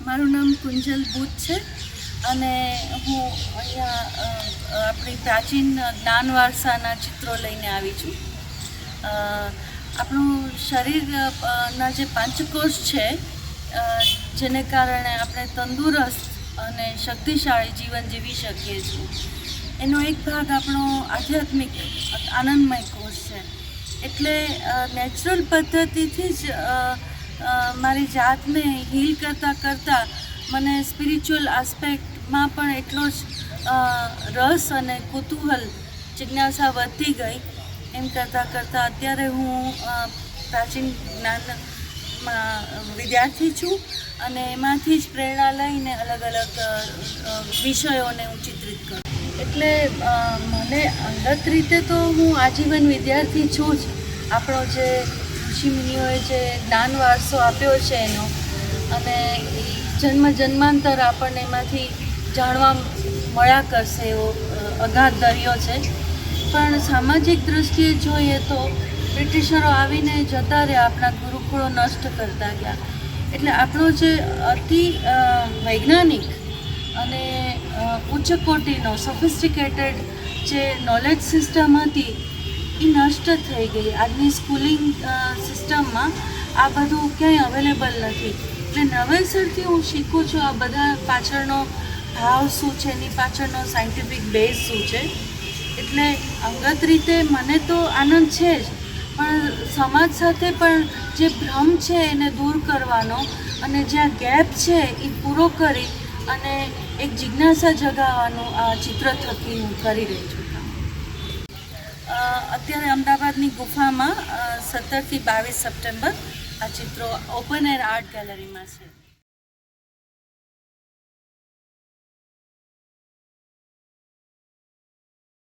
મારું નામ કુંજલ બુચ છે અને હું અહીંયા આપણી પ્રાચીન જ્ઞાન વારસાના ચિત્રો લઈને આવી છું. આપણું શરીરના જે પંચકોશ છે જેને કારણે આપણે તંદુરસ્ત અને શક્તિશાળી જીવન જીવી શકીએ છીએ, એનો એક ભાગ આપણો આધ્યાત્મિક આનંદમય કોષ છે. એટલે નેચરલ પદ્ધતિથી જ મારી જાતને હીલ કરતાં મને સ્પિરિચ્યુઅલ આસ્પેક્ટમાં પણ એટલો જ રસ અને કુતૂહલ જિજ્ઞાસા વધતી ગઈ. એમ કરતાં અત્યારે હું પ્રાચીન જ્ઞાનમાં વિદ્યાર્થી છું અને એમાંથી જ પ્રેરણા લઈને અલગ અલગ વિષયોને હું ચિત્રિત કરું. એટલે મને અંગત રીતે તો હું આજીવન વિદ્યાર્થી છું જ. આપણો જે ઋષિમુનિઓએ જે જ્ઞાન વારસો આપ્યો છે એનો, અને જન્મ જન્માંતર આપણને એમાંથી જાણવા મળ્યા કરશે એવો અગાધ દરિયો છે. પણ સામાજિક દૃષ્ટિએ જોઈએ તો બ્રિટિશરો આવીને જતા રહ્યા, આપણા ગુરુકુળો નષ્ટ કરતા ગયા. એટલે આપણો જે અતિ વૈજ્ઞાનિક અને ઉચ્ચ કોટીનો સોફિસ્ટિકેટેડ જે નોલેજ સિસ્ટમ હતી એ નષ્ટ થઈ ગઈ. આજની સ્કૂલિંગ સિસ્ટમમાં આ બધું ક્યાંય અવેલેબલ નથી. એટલે નવેસરથી હું શીખું છું આ બધા પાછળનો ભાવ શું છે, એની પાછળનો સાયન્ટિફિક બેઝ શું છે. એટલે અંગત રીતે મને તો આનંદ છે જ, પણ સમાજ સાથે પણ જે ભ્રમ છે એને દૂર કરવાનો અને જ્યાં ગેપ છે એ પૂરો કરી અને એક જિજ્ઞાસા જગાવવાનું આ ચિત્ર થકી હું કરી રહી છું. અત્યારે અમદાવાદની ગુફામાં 17 થી 22 સપ્ટેમ્બર આ ચિત્રો ઓપન એર આર્ટ ગેલેરીમાં છે.